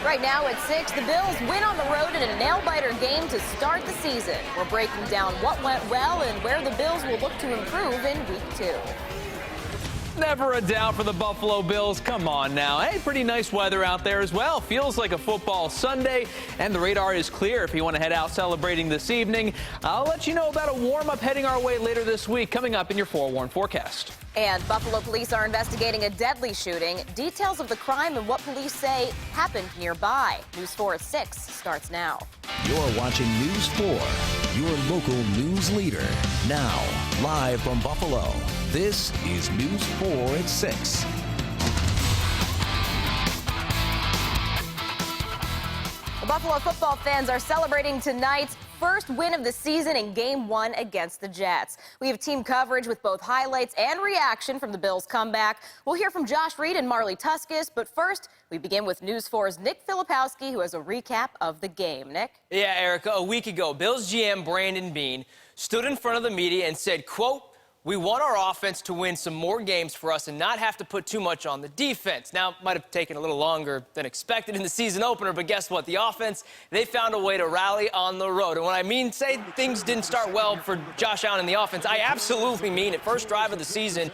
Right now at 6, the Bills win on the road in a nail-biter game to start the season. We're breaking down what went well and where the Bills will look to improve in Week 2. Never a doubt for the Buffalo Bills. Come on now. Hey, pretty nice weather out there as well. Feels like a football Sunday, and the radar is clear if you want to head out celebrating this evening. I'll let you know about a warm-up heading our way later this week, coming up in your forewarned forecast. And Buffalo police are investigating a deadly shooting. Details of the crime and what police say happened nearby. News 4 at 6 starts now. You're watching News 4, your local news leader. Now, live from Buffalo, this is News 4 at 6. The Buffalo football fans are celebrating tonight's first win of the season in Game 1 against the Jets. We have team coverage with both highlights and reaction from the Bills' comeback. We'll hear from Josh Reed and Marley Tuskus, but first, we begin with News 4's Nick Filipowski, who has a recap of the game. Nick? Yeah, Erica, a week ago, Bills GM Brandon Beane stood in front of the media and said, quote, "We want our offense to win some more games for us and not have to put too much on the defense." Now, it might have taken a little longer than expected in the season opener, but guess what? The offense, they found a way to rally on the road. And when I mean say things didn't start well for Josh Allen in the offense, I absolutely mean it. First drive of the season,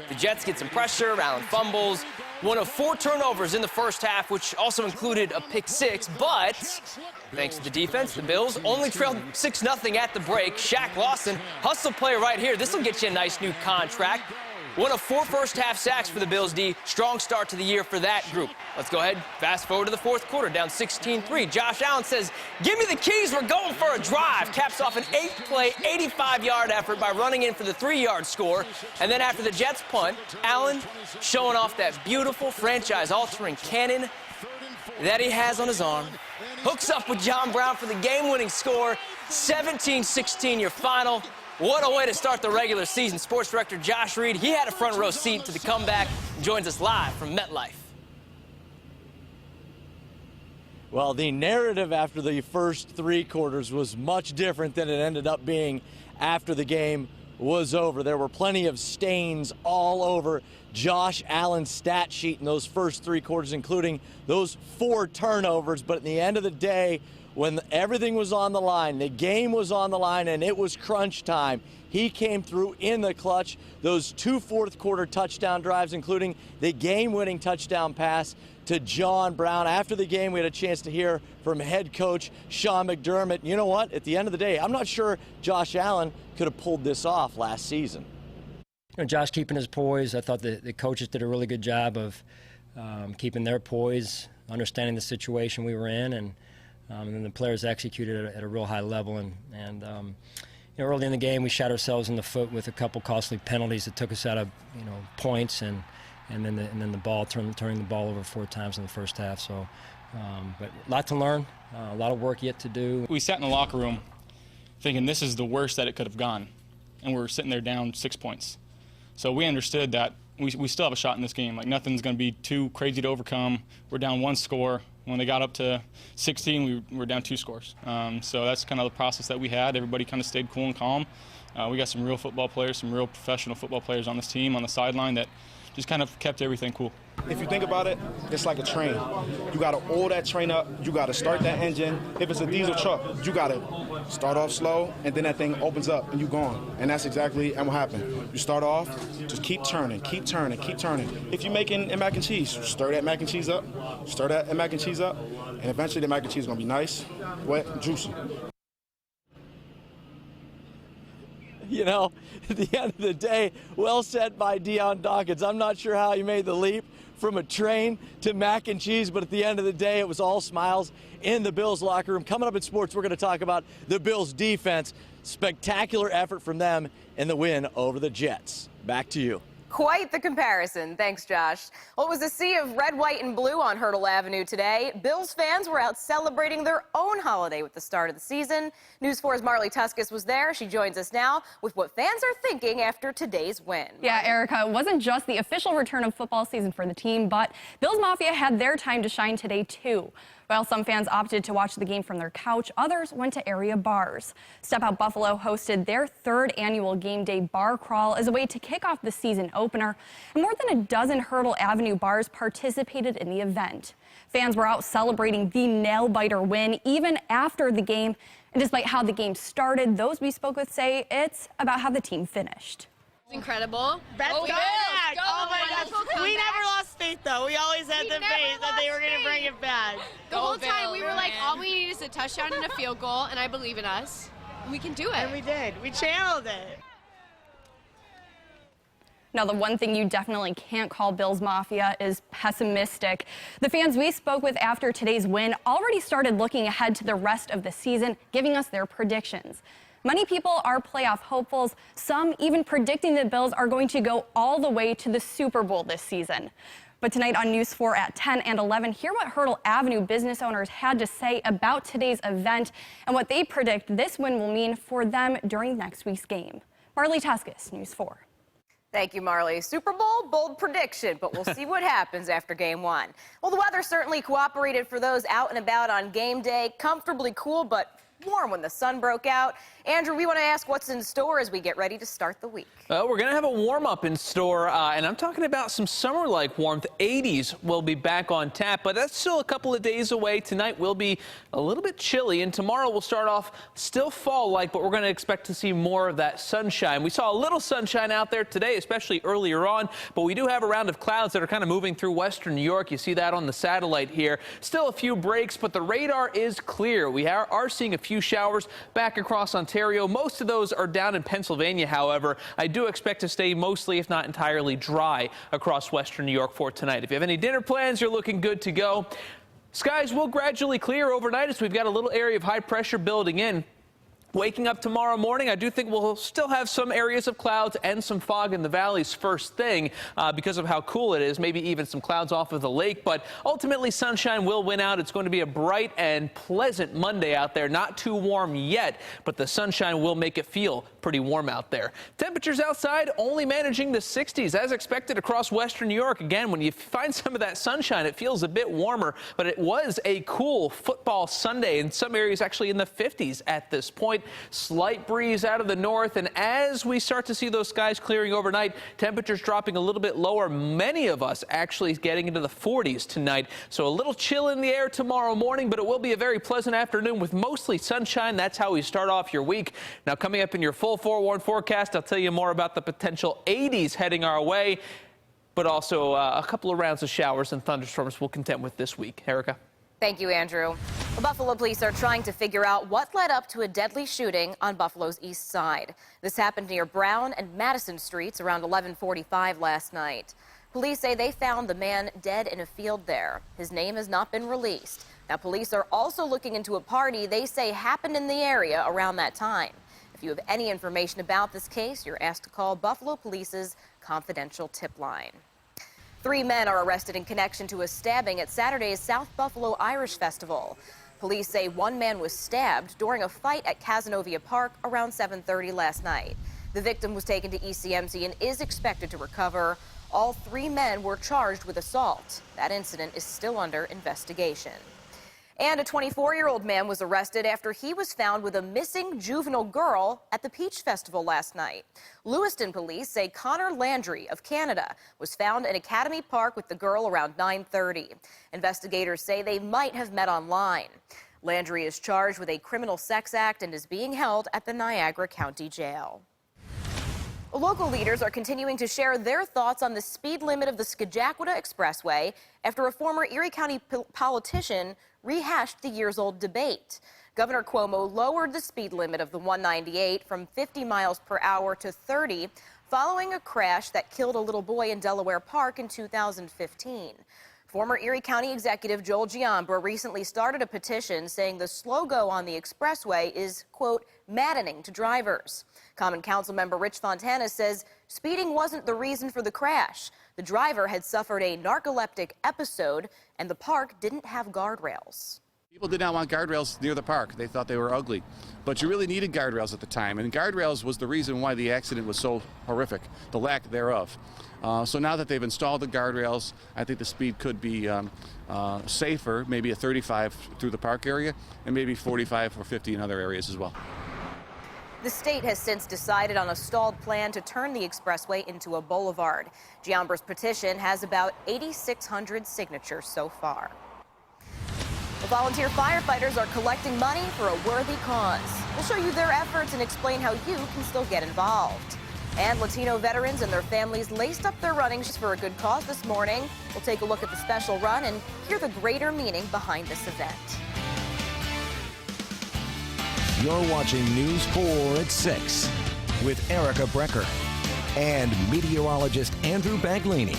the Jets get some pressure, Allen fumbles, one of 4 turnovers in the first half, which also included a pick 6, but thanks to the defense, the Bills only trailed 6-0 at the break. Shaq Lawson, hustle play right here. This will get you a nice new contract. One of 4 first-half sacks for the Bills D. Strong start to the year for that group. Let's go ahead, fast forward to the fourth quarter, down 16-3. Josh Allen says, "Give me the keys, we're going for a drive." Caps off an 8-play, 85-yard effort by running in for the 3-yard score. And then after the Jets punt, Allen showing off that beautiful franchise-altering cannon that he has on his arm. Hooks up with John Brown for the game-winning score. 17-16 your final. What a way to start the regular season. Sports director Josh Reed, he had a front row seat to the comeback, and joins us live from MetLife. Well, the narrative after the first 3 quarters was much different than it ended up being after the game was over. There were plenty of stains all over Josh Allen's stat sheet in those first 3 quarters, including those 4 turnovers. But at the end of the day, when everything was on the line, the game was on the line, and it was crunch time, he came through in the clutch. Those 2 fourth-quarter touchdown drives, including the game-winning touchdown pass to John Brown. After the game, we had a chance to hear from head coach Sean McDermott. You know what? At the end of the day, I'm not sure Josh Allen could have pulled this off last season. You know, Josh keeping his poise. I thought the coaches did a really good job of keeping their poise, understanding the situation we were in, and then the players executed at a real high level. And you know, early in the game, we shot ourselves in the foot with a couple costly penalties that took us out of points, and then the ball turning the ball over 4 times in the first half. So, but a lot to learn, a lot of work yet to do. We sat in the locker room thinking this is the worst that it could have gone, and we're sitting there down 6 points. So we understood that we still have a shot in this game. Like, nothing's going to be too crazy to overcome. We're down 1 score. When they got up to 16, we were down 2 scores. So that's kind of the process that we had. Everybody kind of stayed cool and calm. We got some real football players, some real professional football players on this team on the sideline that just kind of kept everything cool. If you think about it, it's like a train. You got to oil that train up. You got to start that engine. If it's a diesel truck, you got to start off slow, and then that thing opens up, and you're gone. And that's exactly what happened. You start off, just keep turning, keep turning, keep turning. If you're making a mac and cheese, stir that mac and cheese up, stir that mac and cheese up, and eventually the mac and cheese is going to be nice, wet, juicy. You know, at the end of the day, well said by Dion Dawkins. I'm not sure how he made the leap from a train to mac and cheese, but at the end of the day, it was all smiles in the Bills locker room. Coming up in sports, we're going to talk about the Bills defense. Spectacular effort from them in the win over the Jets. Back to you. Quite the comparison. Thanks, Josh. Well, it was a sea of red, white, and blue on Hurdle Avenue today. Bills fans were out celebrating their own holiday with the start of the season. News 4's Marley Tuskus was there. She joins us now with what fans are thinking after today's win. Yeah, Erica, it wasn't just the official return of football season for the team, but Bills Mafia had their time to shine today, too. While some fans opted to watch the game from their couch, others went to area bars. Step Out Buffalo hosted their third annual game day bar crawl as a way to kick off the season opener. And more than a dozen Hurdle Avenue bars participated in the event. Fans were out celebrating the nail-biter win even after the game. And despite how the game started, those we spoke with say it's about how the team finished. Incredible. Best comeback! Oh my gosh. We never lost faith though. We always had the faith that they were going to bring it back. The whole time we were like, all we need is a touchdown and a field goal, and I believe in us. We can do it. And we did. We channeled it. Now, the one thing you definitely can't call Bills Mafia is pessimistic. The fans we spoke with after today's win already started looking ahead to the rest of the season, giving us their predictions. Many people are playoff hopefuls, some even predicting the Bills are going to go all the way to the Super Bowl this season. But tonight on News 4 at 10 and 11, hear what Hurdle Avenue business owners had to say about today's event and what they predict this win will mean for them during next week's game. Marley Tuskus, News 4. Thank you, Marley. Super Bowl, bold prediction, but we'll see what happens after game one. Well, the weather certainly cooperated for those out and about on game day. Comfortably cool, but warm when the sun broke out. Andrew, we want to ask what's in store as we get ready to start the week. We're going to have a warm-up in store, and I'm talking about some summer-like warmth. 80s will be back on tap, but that's still a couple of days away. Tonight will be a little bit chilly, and tomorrow we'll start off still fall-like, but we're going to expect to see more of that sunshine. We saw a little sunshine out there today, especially earlier on, but we do have a round of clouds that are kind of moving through western New York. You see that on the satellite here. Still a few breaks, but the radar is clear. We are seeing a few showers back across Ontario. Most of those are down in Pennsylvania, however. I do expect to stay mostly, if not entirely, dry across western New York for tonight. If you have any dinner plans, you're looking good to go. Skies will gradually clear overnight as we've got a little area of high pressure building in. Waking up tomorrow morning, I do think we'll still have some areas of clouds and some fog in the valleys first thing because of how cool it is, maybe even some clouds off of the lake. But ultimately, sunshine will win out. It's going to be a bright and pleasant Monday out there. Not too warm yet, but the sunshine will make it feel pretty warm out there. Temperatures outside only managing the 60s as expected across western New York. Again, when you find some of that sunshine, it feels a bit warmer, but it was a cool football Sunday in some areas actually in the 50s at this point. Slight breeze out of the north, and as we start to see those skies clearing overnight, temperatures dropping a little bit lower. Many of us actually getting into the 40s tonight, so a little chill in the air tomorrow morning, but it will be a very pleasant afternoon with mostly sunshine. That's how we start off your week. Now, coming up in your full forewarned forecast, I'll tell you more about the potential 80s heading our way, but also a couple of rounds of showers and thunderstorms we'll contend with this week. Erica. Thank you, Andrew. The Buffalo police are trying to figure out what led up to a deadly shooting on Buffalo's east side. This happened near Brown and Madison Streets around 11:45 last night. Police say they found the man dead in a field there. His name has not been released. Now, police are also looking into a party they say happened in the area around that time. If you have any information about this case, you're asked to call Buffalo Police's confidential tip line. 3 men are arrested in connection to a stabbing at Saturday's South Buffalo Irish Festival. Police say one man was stabbed during a fight at Cazenovia Park around 7:30 last night. The victim was taken to ECMC and is expected to recover. All 3 men were charged with assault. That incident is still under investigation. And a 24-year-old man was arrested after he was found with a missing juvenile girl at the Peach Festival last night. Lewiston police say Connor Landry of Canada was found in Academy Park with the girl around 9:30. Investigators say they might have met online. Landry is charged with a criminal sex act and is being held at the Niagara County Jail. Local leaders are continuing to share their thoughts on the speed limit of the Scajaquada Expressway after a former Erie County politician rehashed the years-old debate. Governor Cuomo lowered the speed limit of the 198 from 50 miles per hour to 30 following a crash that killed a little boy in Delaware Park in 2015. Former Erie County Executive Joel Giambra recently started a petition saying the slow-go on the expressway is, quote, maddening to drivers. Common Council member Rich Fontana says speeding wasn't the reason for the crash. The driver had suffered a narcoleptic episode, and the park didn't have guardrails. People did not want guardrails near the park. They thought they were ugly. But you really needed guardrails at the time, and guardrails was the reason why the accident was so horrific, the lack thereof. So now that they've installed the guardrails, I think the speed could be safer, maybe a 35 through the park area, and maybe 45 or 50 in other areas as well. The state has since decided on a stalled plan to turn the expressway into a boulevard. Giambra's petition has about 8,600 signatures so far. The volunteer firefighters are collecting money for a worthy cause. We'll show you their efforts and explain how you can still get involved. And Latino veterans and their families laced up their running shoes for a good cause this morning. We'll take a look at the special run and hear the greater meaning behind this event. You're watching News 4 at 6 with Erica Brecker and meteorologist Andrew Baglini.